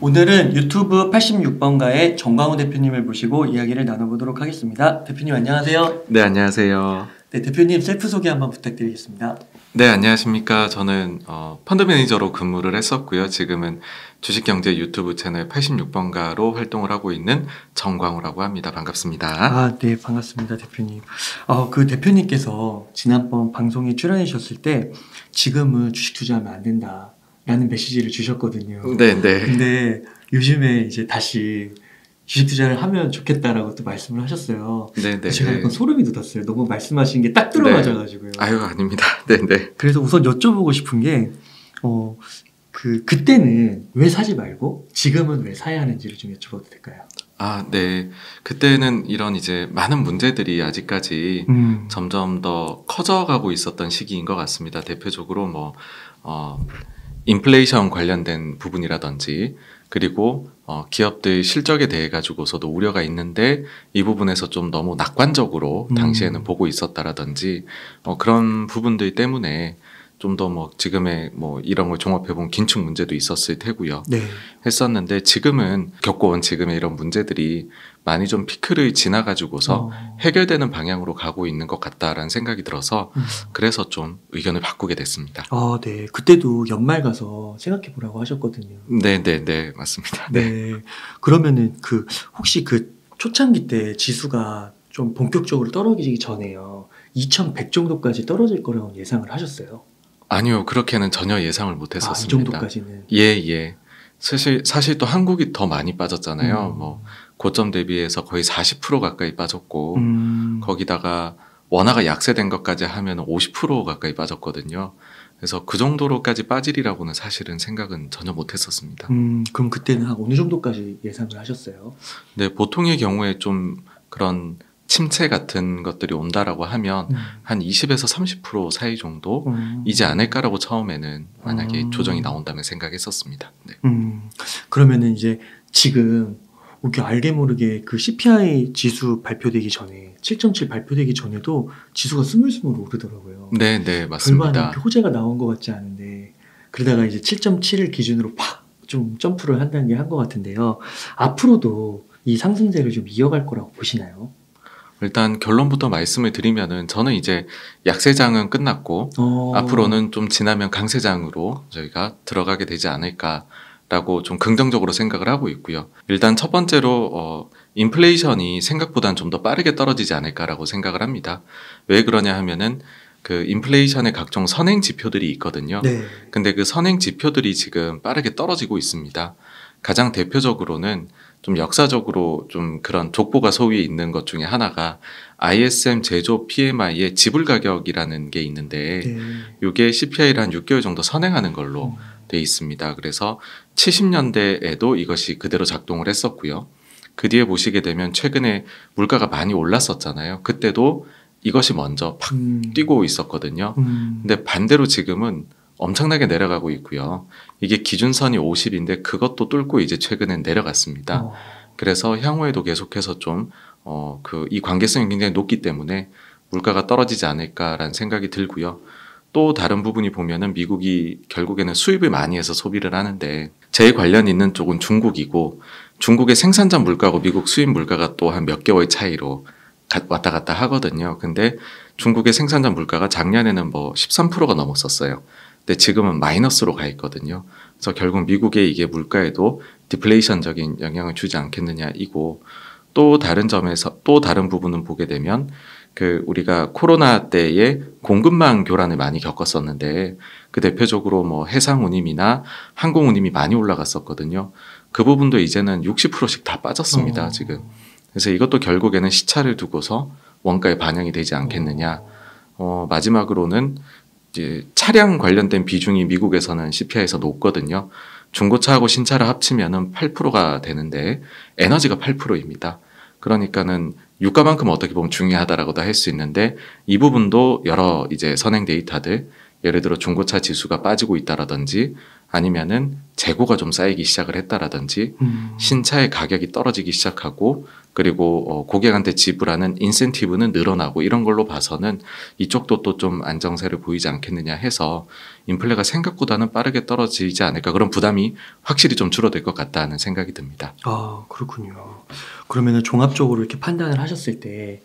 오늘은 유튜브 86번가의 정광훈 대표님을 모시고 이야기를 나눠보도록 하겠습니다. 대표님 안녕하세요. 네, 안녕하세요. 네, 대표님 셀프 소개 한번 부탁드리겠습니다. 네, 안녕하십니까. 저는 펀드 매니저로 근무를 했었고요. 지금은 주식경제 유튜브 채널 86번가로 활동을 하고 있는 정광우라고 합니다. 반갑습니다. 네, 반갑습니다, 대표님. 그 대표님께서 지난번 방송에 출연해 주셨을 때 지금은 주식 투자하면 안 된다라는 메시지를 주셨거든요. 네, 네. 근데 요즘에 이제 다시 주식 투자를 하면 좋겠다라고 또 말씀을 하셨어요. 네, 네. 제가 약간 소름이 돋았어요. 너무 말씀하신 게 딱 들어맞아가지고요. 아유, 아닙니다. 네, 네. 그래서 우선 여쭤보고 싶은 게 그때는 왜 사지 말고 지금은 왜 사야 하는지를 좀 여쭤봐도 될까요? 네. 그때는 이런 이제 많은 문제들이 아직까지 점점 더 커져가고 있었던 시기인 것 같습니다. 대표적으로 인플레이션 관련된 부분이라든지 그리고 기업들 실적에 대해 가지고서도 우려가 있는데 이 부분에서 좀 너무 낙관적으로 당시에는 보고 있었다라든지 그런 부분들 때문에 좀 더 지금의 이런 걸 종합해보면 긴축 문제도 있었을 테고요. 네. 했었는데 지금은 겪어온 지금의 이런 문제들이 많이 좀 피크를 지나가지고서 해결되는 방향으로 가고 있는 것 같다라는 생각이 들어서 그래서 좀 의견을 바꾸게 됐습니다. 네. 그때도 연말 가서 생각해 보라고 하셨거든요. 네, 네, 네, 맞습니다. 네. 그러면은 혹시 초창기 때 지수가 좀 본격적으로 떨어지기 전에요. 2100 정도까지 떨어질 거라고 예상을 하셨어요? 아니요, 그렇게는 전혀 예상을 못했었습니다. 이 정도까지는? 예. 사실 또 한국이 더 많이 빠졌잖아요. 고점 대비해서 거의 40% 가까이 빠졌고, 거기다가 원화가 약세된 것까지 하면 50% 가까이 빠졌거든요. 그래서 그 정도로까지 빠지리라고는 사실은 생각은 전혀 못했었습니다. 그럼 그때는 한 어느 정도까지 예상을 하셨어요? 네, 보통의 경우에 좀 그런 침체 같은 것들이 온다라고 하면 한 20에서 30% 사이 정도이지 않을까라고 처음에는 만약에 조정이 나온다면 생각했었습니다. 네. 그러면은 이제 지금 이렇게 알게 모르게 그 CPI 지수 발표되기 전에 7.7 발표되기 전에도 지수가 스물스물 오르더라고요. 네, 맞습니다. 별반 호재가 나온 것 같지 않은데 그러다가 이제 7.7을 기준으로 팍 좀 점프를 한 단계 한 것 같은데요. 앞으로도 이 상승세를 좀 이어갈 거라고 보시나요? 일단 결론부터 말씀을 드리면은 저는 이제 약세장은 끝났고 앞으로는 좀 지나면 강세장으로 저희가 들어가게 되지 않을까라고 좀 긍정적으로 생각을 하고 있고요. 일단 첫 번째로 인플레이션이 생각보다는 좀 더 빠르게 떨어지지 않을까라고 생각을 합니다. 왜 그러냐 하면은 그 인플레이션의 각종 선행 지표들이 있거든요. 네. 근데 그 선행 지표들이 지금 빠르게 떨어지고 있습니다. 가장 대표적으로는 좀 역사적으로 좀 그런 족보가 소위에 있는 것 중에 하나가 ISM 제조 PMI의 지불 가격이라는 게 있는데 이게 CPI를 한 6개월 정도 선행하는 걸로 돼 있습니다. 그래서 70년대에도 이것이 그대로 작동을 했었고요. 그 뒤에 보시게 되면 최근에 물가가 많이 올랐었잖아요. 그때도 이것이 먼저 팍 뛰고 있었거든요. 근데 반대로 지금은 엄청나게 내려가고 있고요. 이게 기준선이 50인데 그것도 뚫고 이제 최근엔 내려갔습니다. 그래서 향후에도 계속해서 좀 이 관계성이 굉장히 높기 때문에 물가가 떨어지지 않을까라는 생각이 들고요. 또 다른 부분이 보면은 미국이 결국에는 수입을 많이 해서 소비를 하는데 제일 관련 있는 쪽은 중국이고 중국의 생산자 물가하고 미국 수입 물가가 또 한 몇 개월 차이로 왔다 갔다 하거든요. 근데 중국의 생산자 물가가 작년에는 13%가 넘었었어요. 근데 지금은 마이너스로 가 있거든요. 그래서 결국 미국의 이게 물가에도 디플레이션적인 영향을 주지 않겠느냐 이고 또 다른 점에서 또 다른 부분은 보게 되면 우리가 코로나 때에 공급망 교란을 많이 겪었었는데 그 대표적으로 해상 운임이나 항공 운임이 많이 올라갔었거든요. 그 부분도 이제는 60%씩 다 빠졌습니다. 지금. 그래서 이것도 결국에는 시차를 두고서 원가에 반영이 되지 않겠느냐. 마지막으로는 이제 차량 관련된 비중이 미국에서는 CPI에서 높거든요. 중고차하고 신차를 합치면은 8%가 되는데 에너지가 8%입니다. 그러니까는 유가만큼 어떻게 보면 중요하다라고도 할 수 있는데 이 부분도 여러 이제 선행 데이터들 예를 들어 중고차 지수가 빠지고 있다라든지 아니면은 재고가 좀 쌓이기 시작을 했다라든지 신차의 가격이 떨어지기 시작하고 그리고 고객한테 지불하는 인센티브는 늘어나고 이런 걸로 봐서는 이쪽도 또 좀 안정세를 보이지 않겠느냐 해서 인플레가 생각보다는 빠르게 떨어지지 않을까, 그런 부담이 확실히 좀 줄어들 것 같다는 생각이 듭니다. 아, 그렇군요. 그러면은 종합적으로 이렇게 판단을 하셨을 때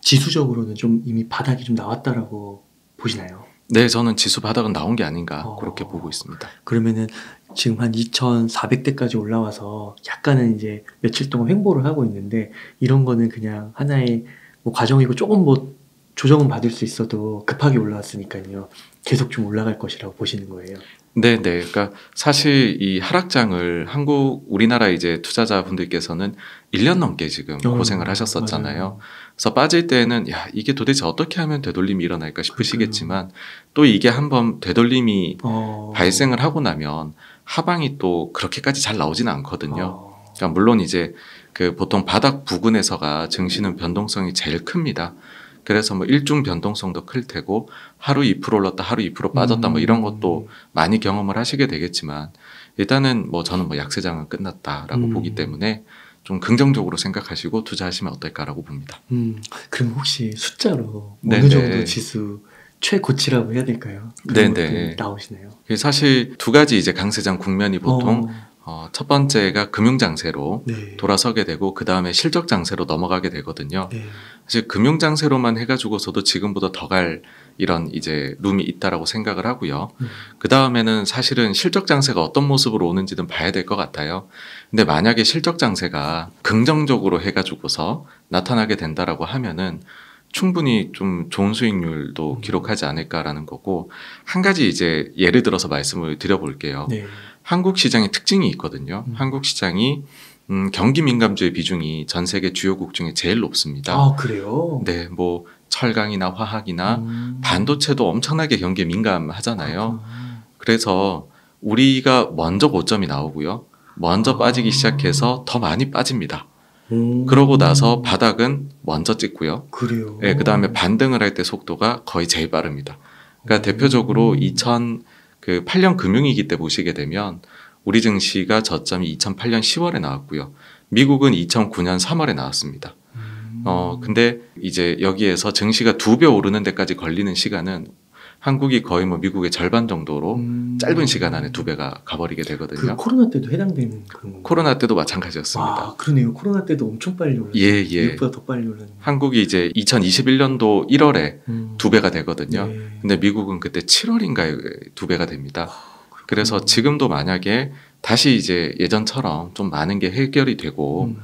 지수적으로는 좀 이미 바닥이 좀 나왔다라고 보시나요? 네, 저는 지수 바닥은 나온 게 아닌가 그렇게 보고 있습니다. 그러면은 지금 한 2,400대까지 올라와서 약간은 이제 며칠 동안 횡보를 하고 있는데, 이런 거는 그냥 하나의 뭐 과정이고 조금 뭐 조정은 받을 수 있어도 급하게 올라왔으니까요. 계속 좀 올라갈 것이라고 보시는 거예요. 네, 네. 그러니까 사실 이 하락장을 우리나라 이제 투자자분들께서는 1년 넘게 지금 고생을 하셨었잖아요. 맞아요. 그래서 빠질 때는 야, 이게 도대체 어떻게 하면 되돌림이 일어날까 싶으시겠지만 또 이게 한번 되돌림이 발생을 하고 나면 하방이 또 그렇게까지 잘 나오지는 않거든요. 그러니까 물론 이제 그 보통 바닥 부근에서가 증시는 변동성이 제일 큽니다. 그래서 뭐 일중 변동성도 클 테고 하루 2% 올랐다 하루 2% 빠졌다 뭐 이런 것도 많이 경험을 하시게 되겠지만, 일단은 뭐 저는 뭐 약세장은 끝났다라고 보기 때문에 좀 긍정적으로 생각하시고 투자하시면 어떨까라고 봅니다. 그럼 혹시 숫자로 네네. 어느 정도 지수 최고치라고 해야 될까요? 그런 네네. 것들 나오시나요? 사실 두 가지 이제 강세장 국면이 보통 첫 번째가 금융장세로 네. 돌아서게 되고 그 다음에 실적장세로 넘어가게 되거든요. 네. 사실 금융장세로만 해가지고서도 지금보다 더 갈 이런 이제 룸이 있다라고 생각을 하고요. 그 다음에는 사실은 실적장세가 어떤 모습으로 오는지는 봐야 될 것 같아요. 근데 만약에 실적장세가 긍정적으로 해가지고서 나타나게 된다라고 하면은 충분히 좀 좋은 수익률도 기록하지 않을까라는 거고, 한 가지 이제 예를 들어서 말씀을 드려볼게요. 네. 한국 시장의 특징이 있거든요. 한국 시장이 경기 민감주의 비중이 전 세계 주요국 중에 제일 높습니다. 아, 그래요? 네, 뭐 철강이나 화학이나 반도체도 엄청나게 경기에 민감하잖아요. 그래서 우리가 먼저 고점이 나오고요. 먼저 빠지기 시작해서 더 많이 빠집니다. 그러고 나서 바닥은 먼저 찍고요. 그래요. 네, 그 다음에 반등을 할 때 속도가 거의 제일 빠릅니다. 그러니까 대표적으로 2008년 금융위기 때 보시게 되면 우리 증시가 저점이 2008년 10월에 나왔고요. 미국은 2009년 3월에 나왔습니다. 근데 이제 여기에서 증시가 2배 오르는 데까지 걸리는 시간은 한국이 거의 뭐 미국의 절반 정도로 짧은 시간 안에 2배가 가버리게 되거든요. 그 코로나 때도 해당되는 그런 건가요? 코로나 때도 마찬가지였습니다. 아, 그러네요. 코로나 때도 엄청 빨리 올랐어요. 예. 미국보다 더 빨리 올랐네요. 한국이 이제 2021년도 1월에 2배가 되거든요. 네. 근데 미국은 그때 7월인가에 2배가 됩니다. 그래서 지금도 만약에 다시 이제 예전처럼 좀 많은 게 해결이 되고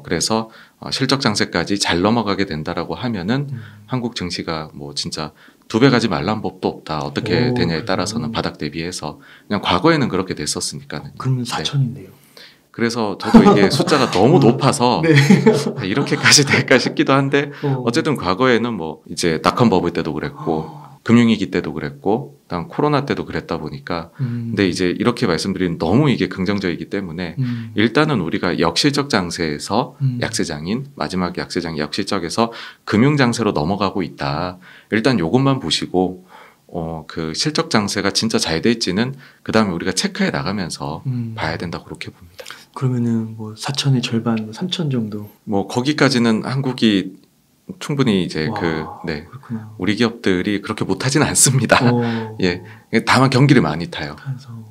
그래서 실적 장세까지 잘 넘어가게 된다라고 하면은 한국 증시가 뭐 진짜 2배 가지 말란 법도 없다. 어떻게 되냐에 따라서는 바닥 대비해서 그냥 과거에는 그렇게 됐었으니까는. 그러면 4천인데요. 그래서 저도 이게 숫자가 너무 높아서 네. 이렇게까지 될까 싶기도 한데 어쨌든 과거에는 뭐 이제 닷컴 버블 때도 그랬고 금융위기 때도 그랬고 그다음 코로나 때도 그랬다 보니까 근데 이제 이렇게 말씀드리는 너무 이게 긍정적이기 때문에 일단은 우리가 역실적 장세에서 약세장인 마지막 약세장 역실적에서 금융장세로 넘어가고 있다. 일단 요것만 보시고 그 실적 장세가 진짜 잘 될지는 그 다음에 우리가 체크해 나가면서 봐야 된다고 그렇게 봅니다. 그러면은 뭐 4천의 절반, 3천 정도. 뭐 거기까지는 한국이 충분히 이제 그렇구나. 우리 기업들이 그렇게 못하지는 않습니다. 예, 다만 경기를 많이 타요.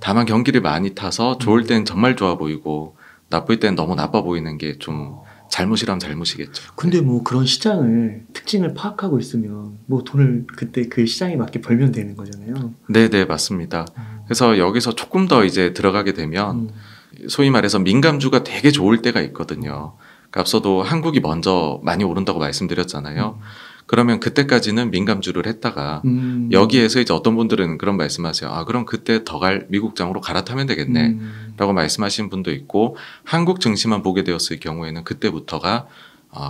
다만 경기를 많이 타서 좋을 땐 정말 좋아 보이고 나쁠 땐 너무 나빠 보이는 게 좀 잘못이라면 잘못이겠죠. 근데 뭐 그런 시장을 특징을 파악하고 있으면 뭐 돈을 그때 그 시장에 맞게 벌면 되는 거잖아요. 네, 맞습니다. 그래서 여기서 조금 더 이제 들어가게 되면 소위 말해서 민감주가 되게 좋을 때가 있거든요. 앞서도 한국이 먼저 많이 오른다고 말씀드렸잖아요. 그러면 그때까지는 민감주를 했다가 여기에서 이제 어떤 분들은 그런 말씀하세요. 아, 그럼 그때 더 갈 미국장으로 갈아타면 되겠네 라고 말씀하시는 분도 있고, 한국 증시만 보게 되었을 경우에는 그때부터가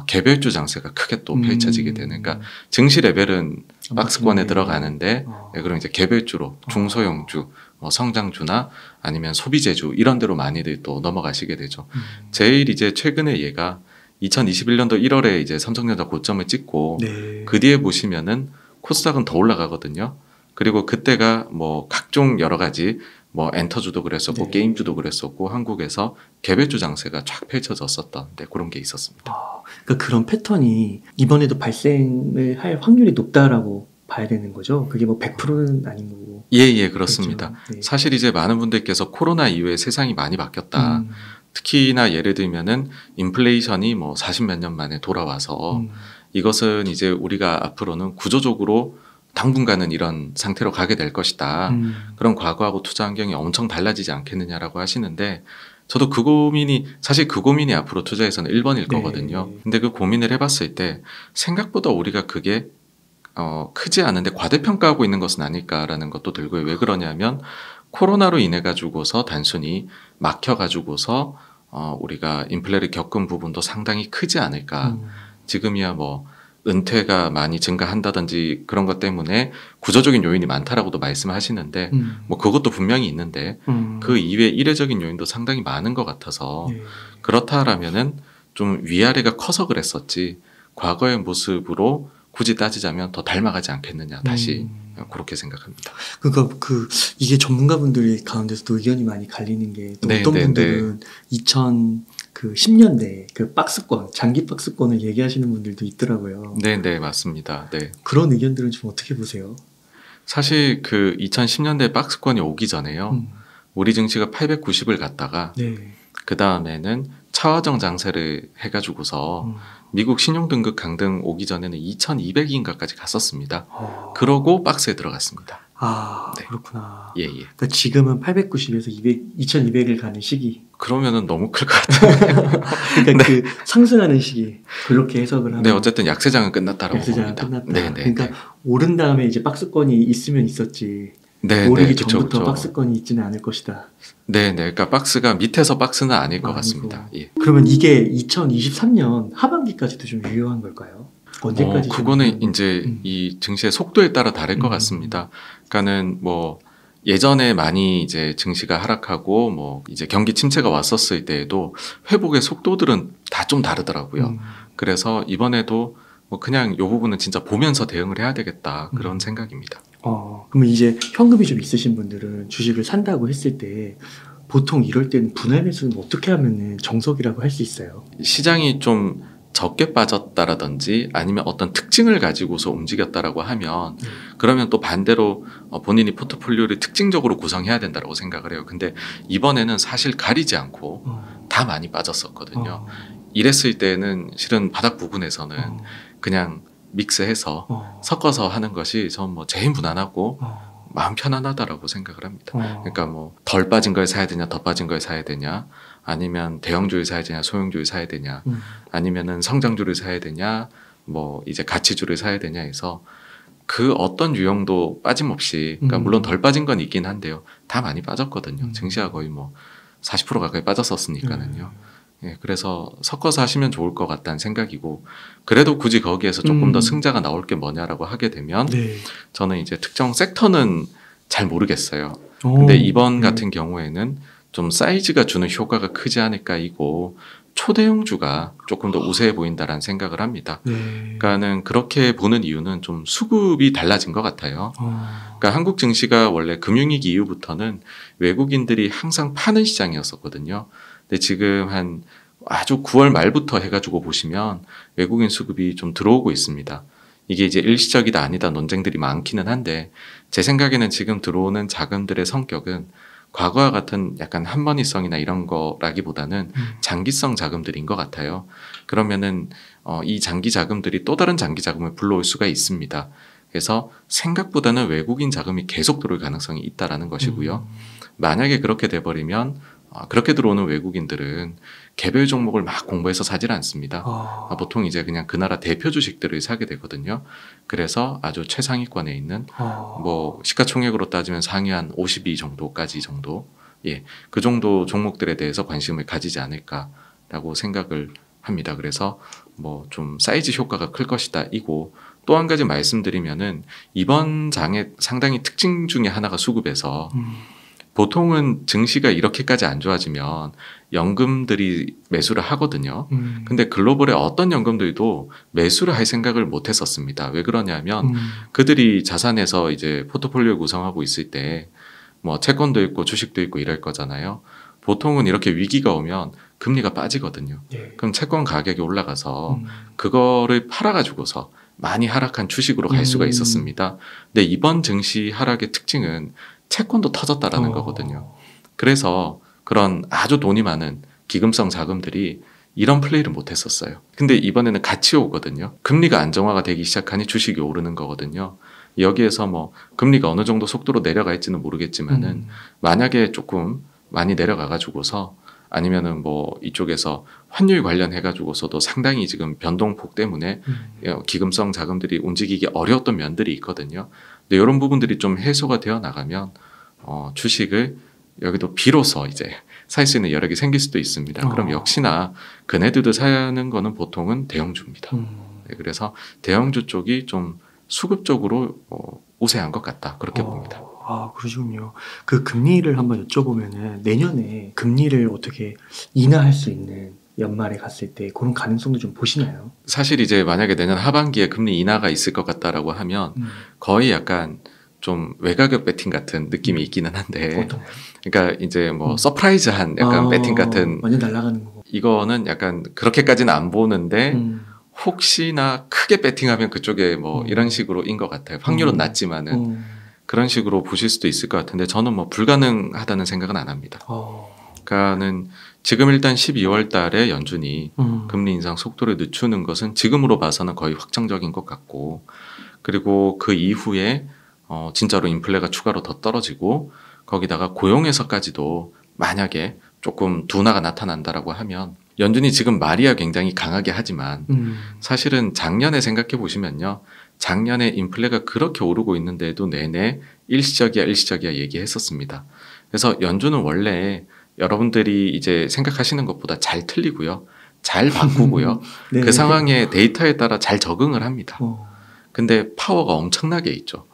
개별주 장세가 크게 또 펼쳐지게 되는, 그러니까 증시 레벨은 박스권에 들어가는데 그럼 이제 개별주로 중소형주, 성장주나 아니면 소비재주 이런 데로 많이들 또 넘어가시게 되죠. 제일 이제 최근에 얘가 2021년도 1월에 이제 삼성전자 고점을 찍고 그 뒤에 보시면은 코스닥은 더 올라가거든요. 그리고 그때가 뭐 각종 여러 가지 뭐 엔터주도 그랬었고 네. 게임주도 그랬었고 한국에서 개별주 장세가 쫙 펼쳐졌었던 그런 게 있었습니다. 그러니까 그런 패턴이 이번에도 발생을 할 확률이 높다라고 봐야 되는 거죠? 그게 뭐 100%는 아닌 거고. 예, 그렇습니다. 그렇죠. 네. 사실 이제 많은 분들께서 코로나 이후에 세상이 많이 바뀌었다. 특히나 예를 들면은 인플레이션이 뭐 40몇 년 만에 돌아와서 이것은 이제 우리가 앞으로는 구조적으로 당분간은 이런 상태로 가게 될 것이다. 그런 과거하고 투자 환경이 엄청 달라지지 않겠느냐라고 하시는데 저도 사실 그 고민이 앞으로 투자에서는 1번일 네. 거거든요. 근데 그 고민을 해봤을 때 생각보다 우리가 그게 크지 않은데 과대평가하고 있는 것은 아닐까라는 것도 들고요. 왜 그러냐면 코로나로 인해 가지고서 단순히 막혀 가지고서 우리가 인플레를 겪은 부분도 상당히 크지 않을까. 지금이야 뭐 은퇴가 많이 증가한다든지 그런 것 때문에 구조적인 요인이 많다라고도 말씀하시는데 뭐 그것도 분명히 있는데 그 이외에 이례적인 요인도 상당히 많은 것 같아서 네. 그렇다라면은 좀 위아래가 커서 그랬었지 과거의 모습으로 굳이 따지자면 더 닮아가지 않겠느냐 다시 그렇게 생각합니다. 그러니까 이게 전문가분들이 가운데서도 의견이 많이 갈리는 게 또 네, 어떤 네, 분들은 2010년대 그 박스권, 장기 박스권을 얘기하시는 분들도 있더라고요. 네, 맞습니다. 네. 그런 의견들은 좀 어떻게 보세요? 사실 그 2010년대 박스권이 오기 전에요. 우리 증시가 890을 갔다가 네. 그 다음에는 차화정 장세를 해가지고서 미국 신용등급 강등 오기 전에는 2200인가까지 갔었습니다. 그러고 박스에 들어갔습니다. 네. 그렇구나. 예. 그러니까 지금은 890에서 2200을 가는 시기. 그러면은 너무 클 것 같아요. 그러니까 그 상승하는 시기. 그렇게 해석을 하면. 네, 어쨌든 약세장은 끝났다라고 약세장은 봅니다. 끝났다. 그러니까 오른 다음에 이제 박스권이 있으면 있었지. 네, 오르기 그쵸, 전부터 그쵸. 박스권이 있지는 않을 것이다. 네. 그러니까 박스가 밑에서 박스는 아닐 것 아니고. 같습니다. 예. 그러면 이게 2023년 하반기까지도 좀 유효한 걸까요? 언제까지? 그거는 이제 이 증시의 속도에 따라 다를 것 같습니다. 그러니까는 뭐 예전에 많이 이제 증시가 하락하고 뭐 이제 경기 침체가 왔었을 때에도 회복의 속도들은 다 좀 다르더라고요. 그래서 이번에도 뭐 그냥 이 부분은 진짜 보면서 대응을 해야 되겠다 그런 생각입니다. 그러면 이제 현금이 좀 있으신 분들은 주식을 산다고 했을 때 보통 이럴 때는 분할 매수는 어떻게 하면은 정석이라고 할 수 있어요? 시장이 좀 적게 빠졌다라든지 아니면 어떤 특징을 가지고서 움직였다라고 하면 그러면 또 반대로 본인이 포트폴리오를 특징적으로 구성해야 된다고 생각을 해요. 근데 이번에는 사실 가리지 않고 다 많이 빠졌었거든요. 이랬을 때는 실은 바닥 부분에서는 그냥 믹스해서 섞어서 하는 것이 전 뭐 제일 무난하고 마음 편안하다라고 생각을 합니다. 그러니까 뭐 덜 빠진 걸 사야 되냐, 더 빠진 걸 사야 되냐, 아니면 대형주를 사야 되냐, 소형주를 사야 되냐, 아니면은 성장주를 사야 되냐, 뭐 이제 가치주를 사야 되냐 해서 그 어떤 유형도 빠짐없이, 그러니까 물론 덜 빠진 건 있긴 한데요, 다 많이 빠졌거든요. 증시가 거의 뭐 40% 가까이 빠졌었으니까는요. 예, 그래서 섞어서 하시면 좋을 것 같다는 생각이고, 그래도 굳이 거기에서 조금 더 승자가 나올 게 뭐냐라고 하게 되면 저는 이제 특정 섹터는 잘 모르겠어요. 근데 이번 같은 경우에는 좀 사이즈가 주는 효과가 크지 않을까 이고 초대형주가 조금 더 우세해 보인다라는 생각을 합니다. 그러니까는 그렇게 보는 이유는 좀 수급이 달라진 것 같아요. 그러니까 한국 증시가 원래 금융위기 이후부터는 외국인들이 항상 파는 시장이었었거든요. 근데 지금 한 아주 9월 말부터 해가지고 보시면 외국인 수급이 좀 들어오고 있습니다. 이게 이제 일시적이다 아니다 논쟁들이 많기는 한데 제 생각에는 지금 들어오는 자금들의 성격은 과거와 같은 약간 한머니성이나 이런 거라기보다는 장기성 자금들인 것 같아요. 그러면은 이 장기 자금들이 또 다른 장기 자금을 불러올 수가 있습니다. 그래서 생각보다는 외국인 자금이 계속 들어올 가능성이 있다라는 것이고요. 만약에 그렇게 돼버리면 그렇게 들어오는 외국인들은 개별 종목을 막 공부해서 사질 않습니다. 보통 이제 그냥 그 나라 대표 주식들을 사게 되거든요. 그래서 아주 최상위권에 있는 뭐 시가총액으로 따지면 상위 한 52 정도까지 정도, 예, 그 정도 종목들에 대해서 관심을 가지지 않을까라고 생각을 합니다. 그래서 뭐 좀 사이즈 효과가 클 것이다 이고, 또 한 가지 말씀드리면은 이번 장의 상당히 특징 중에 하나가 수급에서 보통은 증시가 이렇게까지 안 좋아지면 연금들이 매수를 하거든요. 근데 글로벌의 어떤 연금들도 매수를 할 생각을 못 했었습니다. 왜 그러냐면 그들이 자산에서 이제 포트폴리오 구성하고 있을 때 뭐 채권도 있고 주식도 있고 이럴 거잖아요. 보통은 이렇게 위기가 오면 금리가 빠지거든요. 예. 그럼 채권 가격이 올라가서 그거를 팔아가지고서 많이 하락한 주식으로 갈 수가 있었습니다. 근데 이번 증시 하락의 특징은 채권도 터졌다라는 거거든요. 그래서 그런 아주 돈이 많은 기금성 자금들이 이런 플레이를 못 했었어요. 근데 이번에는 같이 오거든요. 금리가 안정화가 되기 시작하니 주식이 오르는 거거든요. 여기에서 뭐 금리가 어느 정도 속도로 내려갈지는 모르겠지만은 만약에 조금 많이 내려가가지고서 아니면은 뭐 이쪽에서 환율 관련해가지고서도 상당히 지금 변동폭 때문에 기금성 자금들이 움직이기 어려웠던 면들이 있거든요. 근데 이런 부분들이 좀 해소가 되어 나가면 주식을 여기도 비로소 이제 살 수 있는 여력이 생길 수도 있습니다. 그럼 역시나 그네들도 사는 거는 보통은 대형주입니다. 네, 그래서 대형주 쪽이 좀 수급적으로 우세한 것 같다. 그렇게 봅니다. 아, 그러시군요. 그 금리를 한번 여쭤보면은 내년에 금리를 어떻게 인하할 수 있는 연말에 갔을 때 그런 가능성도 좀 보시나요? 사실 이제 만약에 내년 하반기에 금리 인하가 있을 것 같다라고 하면 거의 약간 좀 외가격 배팅 같은 느낌이 있기는 한데, 어떤가요? 그러니까 이제 뭐 서프라이즈한 약간 배팅 같은, 완전 날아가는 거고. 이거는 약간 그렇게까지는 안 보는데 혹시나 크게 배팅하면 그쪽에 뭐 이런 식으로인 것 같아요. 확률은 낮지만은 그런 식으로 보실 수도 있을 것 같은데 저는 뭐 불가능하다는 생각은 안 합니다. 그러니까는 지금 일단 12월 달에 연준이 금리 인상 속도를 늦추는 것은 지금으로 봐서는 거의 확정적인 것 같고, 그리고 그 이후에 진짜로 인플레가 추가로 더 떨어지고 거기다가 고용에서까지도 만약에 조금 둔화가 나타난다라고 하면 연준이 지금 말이야 굉장히 강하게 하지만 사실은 작년에 생각해 보시면요. 작년에 인플레가 그렇게 오르고 있는데도 내내 일시적이야 얘기했었습니다. 그래서 연준은 원래 여러분들이 이제 생각하시는 것보다 잘 틀리고요. 잘 바꾸고요. 네. 그 상황의 데이터에 따라 잘 적응을 합니다. 근데 파워가 엄청나게 있죠.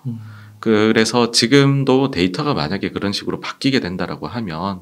그래서 지금도 데이터가 만약에 그런 식으로 바뀌게 된다라고 하면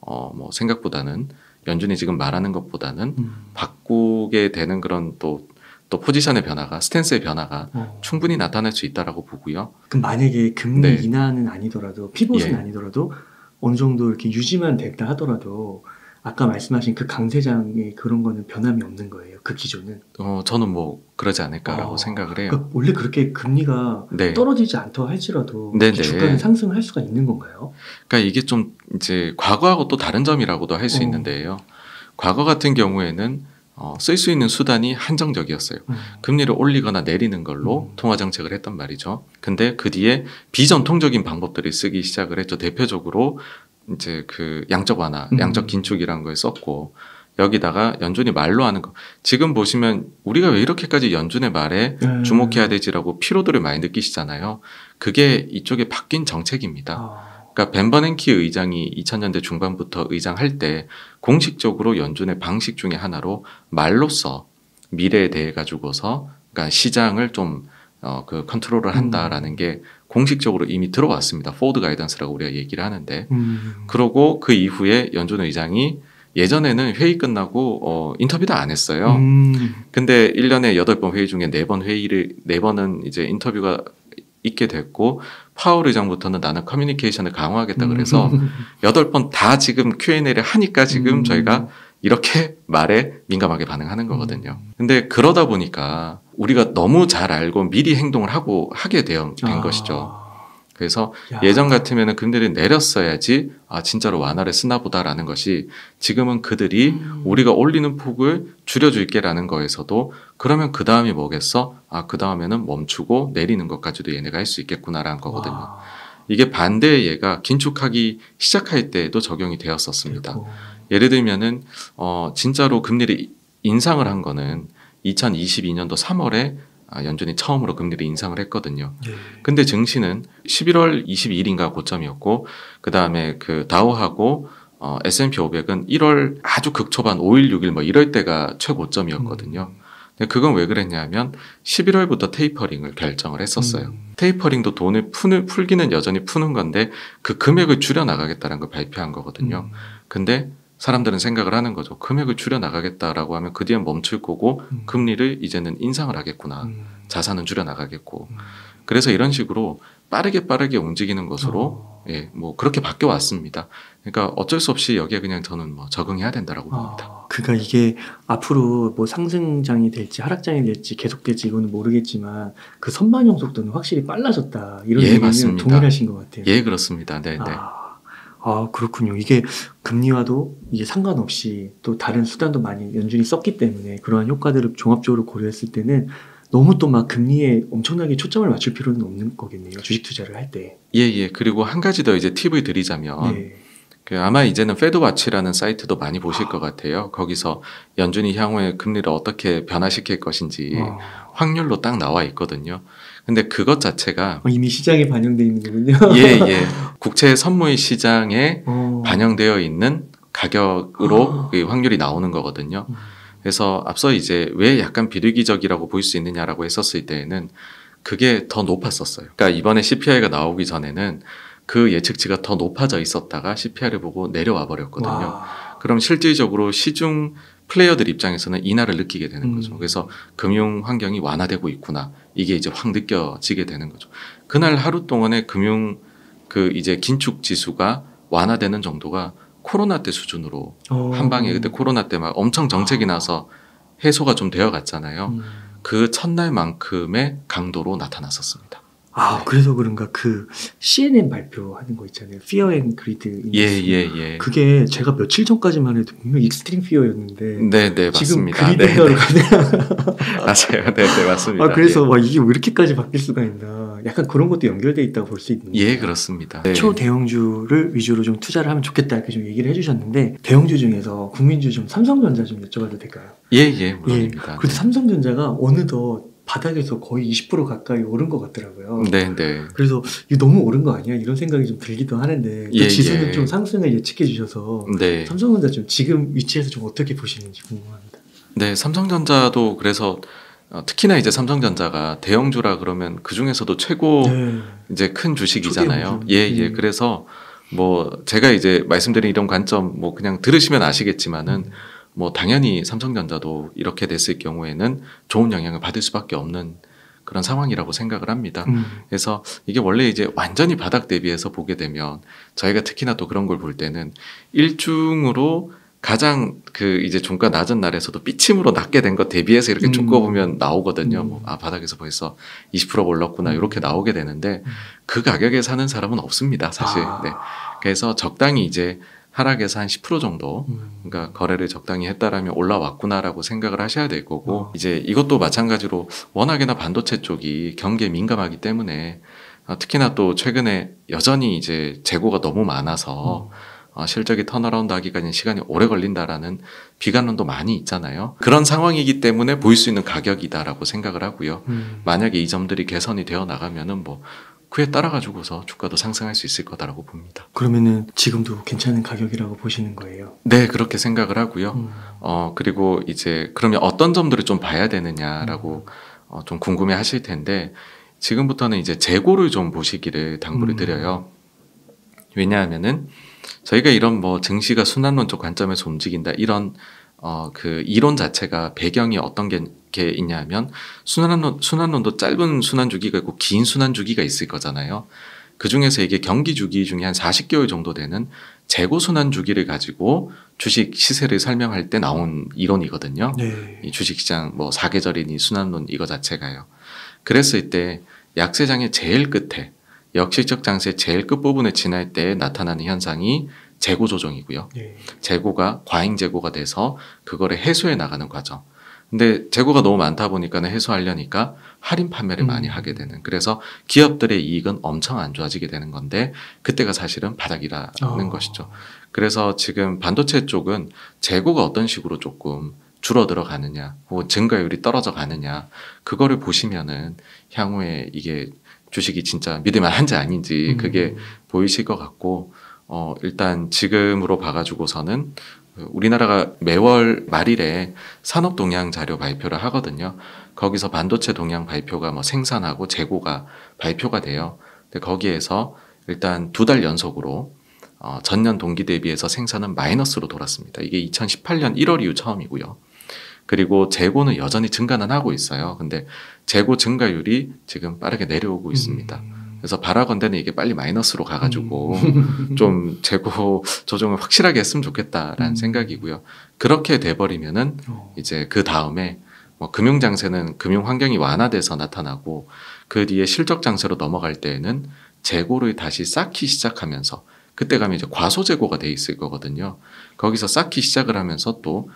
뭐 생각보다는 연준이 지금 말하는 것보다는 바꾸게 되는 그런 또 포지션의 변화가, 스탠스의 변화가 충분히 나타날 수 있다라고 보고요. 그럼 만약에 금리 네. 인하는 아니더라도 피봇은 예. 아니더라도 어느 정도 이렇게 유지만 된다 하더라도 아까 말씀하신 그 강세장의 그런 거는 변함이 없는 거예요. 그 기조는. 저는 뭐 그러지 않을까라고 생각을 해요. 그러니까 원래 그렇게 금리가 네. 떨어지지 않다 할지라도 네네. 주가는 상승할 수가 있는 건가요? 그러니까 이게 좀 이제 과거하고 또 다른 점이라고도 할 수 있는데요. 과거 같은 경우에는 쓸 수 있는 수단이 한정적이었어요. 금리를 올리거나 내리는 걸로 통화 정책을 했단 말이죠. 근데 그 뒤에 비전통적인 방법들을 쓰기 시작을 했죠. 대표적으로 이제 그 양적 완화, 양적 긴축이라는 걸 썼고, 여기다가 연준이 말로 하는 거. 지금 보시면 우리가 왜 이렇게까지 연준의 말에 주목해야 되지라고 피로도를 많이 느끼시잖아요. 그게 이쪽에 바뀐 정책입니다. 그러니까 벤 버냉키 의장이 2000년대 중반부터 의장할 때 공식적으로 연준의 방식 중에 하나로 말로써 미래에 대해 가지고서 그러니까 시장을 좀 그 컨트롤을 한다라는 게 공식적으로 이미 들어왔습니다. 포워드 가이던스라고 우리가 얘기를 하는데, 그러고 그 이후에 연준 의장이 예전에는 회의 끝나고 인터뷰도 안 했어요. 근데 1년에 8번 회의 중에 4번은 이제 인터뷰가 있게 됐고, 파월 의장부터는 나는 커뮤니케이션을 강화하겠다 그래서 8번 다 지금 Q&A를 하니까 지금 저희가 이렇게 말에 민감하게 반응하는 거거든요. 근데 그러다 보니까 우리가 너무 잘 알고 미리 행동을 하게 된 것이죠. 그래서 예전 같으면 금리를 내렸어야지 진짜로 완화를 쓰나 보다라는 것이, 지금은 그들이 우리가 올리는 폭을 줄여줄게라는 거에서도 그러면 그 다음이 뭐겠어? 그 다음에는 멈추고 내리는 것까지도 얘네가 할 수 있겠구나라는 거거든요. 이게 반대의 예가 긴축하기 시작할 때에도 적용이 되었었습니다. 예를 들면은 진짜로 금리를 인상을 한 거는 2022년도 3월에 연준이 처음으로 금리를 인상을 했거든요. 근데 증시는 11월 22일인가 고점이었고, 그 다음에 그 다우하고 S&P 500은 1월 아주 극초반 5일, 6일 뭐 이럴 때가 최고점이었거든요. 근데 그건 왜 그랬냐면 11월부터 테이퍼링을 결정을 했었어요. 테이퍼링도 돈을 풀기는 여전히 푸는 건데 그 금액을 줄여 나가겠다는 걸 발표한 거거든요. 근데 사람들은 생각을 하는 거죠. 금액을 줄여 나가겠다라고 하면 그 뒤에 멈출 거고 금리를 이제는 인상을 하겠구나. 자산은 줄여 나가겠고. 그래서 이런 식으로 빠르게 움직이는 것으로 예, 뭐 그렇게 바뀌어 왔습니다. 그러니까 어쩔 수 없이 여기에 그냥 저는 뭐 적응해야 된다라고 봅니다. 그러니까 이게 앞으로 뭐 상승장이 될지 하락장이 될지 계속될지 이거는 모르겠지만 그 선반영 속도는 확실히 빨라졌다. 이런 예, 의견은 맞습니다. 동일하신 것 같아요. 예, 그렇습니다. 네, 네. 그렇군요. 이게 금리와도 이게 상관없이 또 다른 수단도 많이 연준이 썼기 때문에 그러한 효과들을 종합적으로 고려했을 때는 너무 또 막 금리에 엄청나게 초점을 맞출 필요는 없는 거겠네요. 주식 투자를 할 때. 예, 예. 그리고 한 가지 더 이제 팁을 드리자면 네. 그 아마 이제는 페드와치라는 사이트도 많이 보실 것 같아요. 거기서 연준이 향후에 금리를 어떻게 변화시킬 것인지 확률로 딱 나와 있거든요. 근데 그것 자체가 이미 시장에 반영되어 있는 거군요. 예, 예. 국채 선물 시장에 반영되어 있는 가격으로 그 확률이 나오는 거거든요. 그래서 앞서 이제 왜 약간 비리기적이라고 볼 수 있느냐라고 했었을 때에는 그게 더 높았었어요. 그러니까 이번에 CPI가 나오기 전에는 그 예측치가 더 높아져 있었다가 CPI를 보고 내려와 버렸거든요. 그럼 실질적으로 시중 플레이어들 입장에서는 인하를 느끼게 되는 거죠. 그래서 금융 환경이 완화되고 있구나. 이게 이제 확 느껴지게 되는 거죠. 그날 하루 동안에 금융 그 이제 긴축 지수가 완화되는 정도가 코로나 때 수준으로 한 방에 그때 코로나 때 막 엄청 정책이 나서 해소가 좀 되어 갔잖아요. 그 첫날만큼의 강도로 나타났었습니다. 네. 그래서 그런가 그 CNN 발표하는 거 있잖아요. Fear and Greed. 예. 그게 제가 며칠 전까지만 해도 분명 익스트림 피어였는데 네, 지금 맞습니다. 그리드가로 가네요. 맞아요. 네, 맞습니다. 그래서 이게 왜 이렇게까지 바뀔 수가 있나. 약간 그런 것도 연결돼 있다고 볼 수 있는데. 예, 그렇습니다. 네. 초대형주를 위주로 좀 투자를 하면 좋겠다 이렇게 좀 얘기를 해주셨는데 대형주 중에서 국민주 좀 삼성전자 좀 여쭤봐도 될까요? 예, 물론입니다. 그래도 삼성전자가 어느덧 바닥에서 거의 20% 가까이 오른 것 같더라고요. 네. 그래서 이거 너무 오른 거 아니야? 이런 생각이 좀 들기도 하는데 또 지수는 좀 상승을 예측해 주셔서 네. 삼성전자 좀 지금 위치에서 좀 어떻게 보시는지 궁금합니다. 네, 삼성전자도 그래서 특히나 이제 삼성전자가 대형주라 그러면 그 중에서도 최고 이제 큰 주식이잖아요. 예. 그래서 뭐 제가 이제 말씀드린 이런 관점 뭐 그냥 들으시면 아시겠지만은 뭐 당연히 삼성전자도 이렇게 됐을 경우에는 좋은 영향을 받을 수밖에 없는 그런 상황이라고 생각을 합니다. 그래서 이게 원래 이제 완전히 바닥 대비해서 보게 되면 저희가 특히나 또 그런 걸 볼 때는 일중으로 가장 그 이제 종가 낮은 날에서도 삐침으로 낮게 된 것 대비해서 이렇게 쭉 꼽으면 나오거든요. 바닥에서 벌써 20% 올랐구나 이렇게 나오게 되는데 그 가격에 사는 사람은 없습니다, 사실. 네. 그래서 적당히 이제 하락에서 한 10% 정도, 그러니까 거래를 적당히 했다라면 올라왔구나라고 생각을 하셔야 될 거고, 이제 이것도 마찬가지로 워낙에나 반도체 쪽이 경기에 민감하기 때문에 특히나 또 최근에 여전히 이제 재고가 너무 많아서 실적이 턴어라운드 하기까지는 시간이 오래 걸린다라는 비관론도 많이 있잖아요. 그런 상황이기 때문에 보일 수 있는 가격이다라고 생각을 하고요. 만약에 이 점들이 개선이 되어 나가면은 뭐 그에 따라 가지고서 주가도 상승할 수 있을 거다라고 봅니다. 그러면은 지금도 괜찮은 가격이라고 보시는 거예요? 네, 그렇게 생각을 하고요. 그리고 이제 그러면 어떤 점들을 좀 봐야 되느냐라고 좀 궁금해 하실 텐데 지금부터는 이제 재고를 좀 보시기를 당부를 드려요. 왜냐하면은 저희가 이런 뭐 증시가 순환론적 관점에서 움직인다 이런 그 이론 자체가 배경이 어떤 게 있냐면 순환론도 짧은 순환 주기가 있고 긴 순환 주기가 있을 거잖아요. 그 중에서 이게 경기 주기 중에 한 40개월 정도 되는 재고 순환 주기를 가지고 주식 시세를 설명할 때 나온 이론이거든요. 네. 이 주식시장 뭐 사계절이니 순환론 이거 자체가요. 그랬을 때 약세장의 제일 끝에 역실적 장세 제일 끝부분에 지날 때 나타나는 현상이 재고 조정이고요. 재고가 과잉 재고가 돼서 그거를 해소해 나가는 과정. 근데 재고가 너무 많다 보니까는 해소하려니까 할인 판매를 많이 하게 되는. 그래서 기업들의 이익은 엄청 안 좋아지게 되는 건데 그때가 사실은 바닥이라는 것이죠. 그래서 지금 반도체 쪽은 재고가 어떤 식으로 조금 줄어들어 가느냐, 혹은 증가율이 떨어져 가느냐, 그거를 보시면은 향후에 이게 주식이 진짜 믿을만 한지 아닌지 그게 보이실 것 같고, 일단 지금으로 봐가지고서는 우리나라가 매월 말일에 산업 동향 자료 발표를 하거든요. 거기서 반도체 동향 발표가 뭐 생산하고 재고가 발표가 돼요. 근데 거기에서 일단 2달 연속으로 전년 동기 대비해서 생산은 마이너스로 돌았습니다. 이게 2018년 1월 이후 처음이고요. 그리고 재고는 여전히 증가는 하고 있어요. 근데 재고 증가율이 지금 빠르게 내려오고 있습니다. 그래서 바라건대는 이게 빨리 마이너스로 가가지고 좀 재고 조정을 확실하게 했으면 좋겠다라는 생각이고요. 그렇게 돼버리면은 이제 그 다음에 뭐 금융장세는 금융 환경이 완화돼서 나타나고 그 뒤에 실적 장세로 넘어갈 때에는 재고를 다시 쌓기 시작하면서 그때 가면 이제 과소재고가 돼 있을 거거든요. 거기서 쌓기 시작을 하면서 또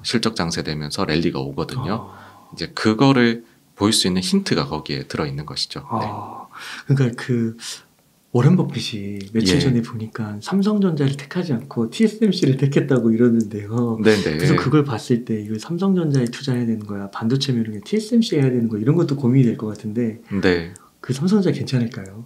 실적 장세되면서 랠리가 오거든요. 이제 그거를 볼 수 있는 힌트가 거기에 들어 있는 것이죠. 네. 그러니까 그 워렌 버핏이 며칠 예. 전에 보니까 삼성전자를 택하지 않고 TSMC를 택했다고 이러는데요. 네네. 그래서 그걸 봤을 때 이거 삼성전자에 투자해야 되는 거야, 반도체 매력에 TSMC 해야 되는 거 이런 것도 고민이 될 것 같은데 네. 그 삼성전자 괜찮을까요?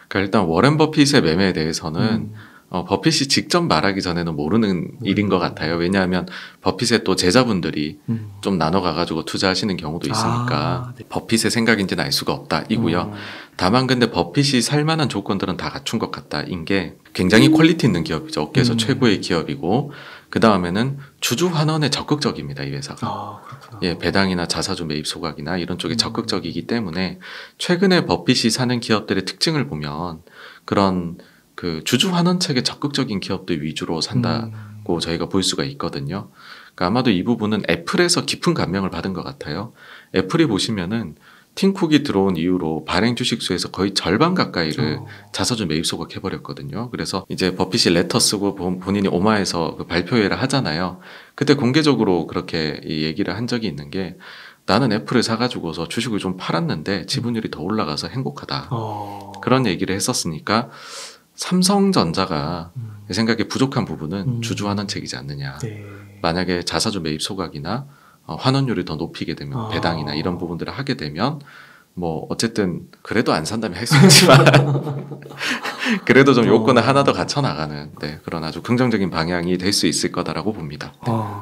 그러니까 일단 워렌 버핏의 매매에 대해서는 버핏이 직접 말하기 전에는 모르는 일인 것 같아요. 왜냐하면 버핏의 또 제자분들이 좀 나눠가가지고 투자하시는 경우도 있으니까 네. 버핏의 생각인지는 알 수가 없다 이고요. 다만 근데 버핏이 살만한 조건들은 다 갖춘 것 같다 인 게 굉장히 퀄리티 있는 기업이죠. 업계에서 최고의 기업이고 그 다음에는 주주 환원에 적극적입니다. 이 회사가. 그렇구나. 예, 배당이나 자사주 매입 소각이나 이런 쪽에 적극적이기 때문에 최근에 버핏이 사는 기업들의 특징을 보면 그런 그 주주 환원책에 적극적인 기업들 위주로 산다고 저희가 볼 수가 있거든요. 그러니까 아마도 이 부분은 애플에서 깊은 감명을 받은 것 같아요. 애플이 보시면은 팀쿡이 들어온 이후로 발행 주식수에서 거의 절반 가까이를 자사주 매입 소각해버렸거든요. 그래서 이제 버핏이 레터 쓰고 본인이 오마에서 그 발표회를 하잖아요. 그때 공개적으로 그렇게 얘기를 한 적이 있는 게 나는 애플을 사가지고서 주식을 좀 팔았는데 지분율이 더 올라가서 행복하다. 그런 얘기를 했었으니까 삼성전자가 내 생각에 부족한 부분은 주주 환원책이지 않느냐. 네. 만약에 자사주 매입 소각이나 환원율을 더 높이게 되면 배당이나 이런 부분들을 하게 되면 뭐 어쨌든 그래도 안 산다면 할 수 있지만 그래도 좀 요건을 하나 더 갖춰 나가는 그런 아주 긍정적인 방향이 될 수 있을 거다라고 봅니다.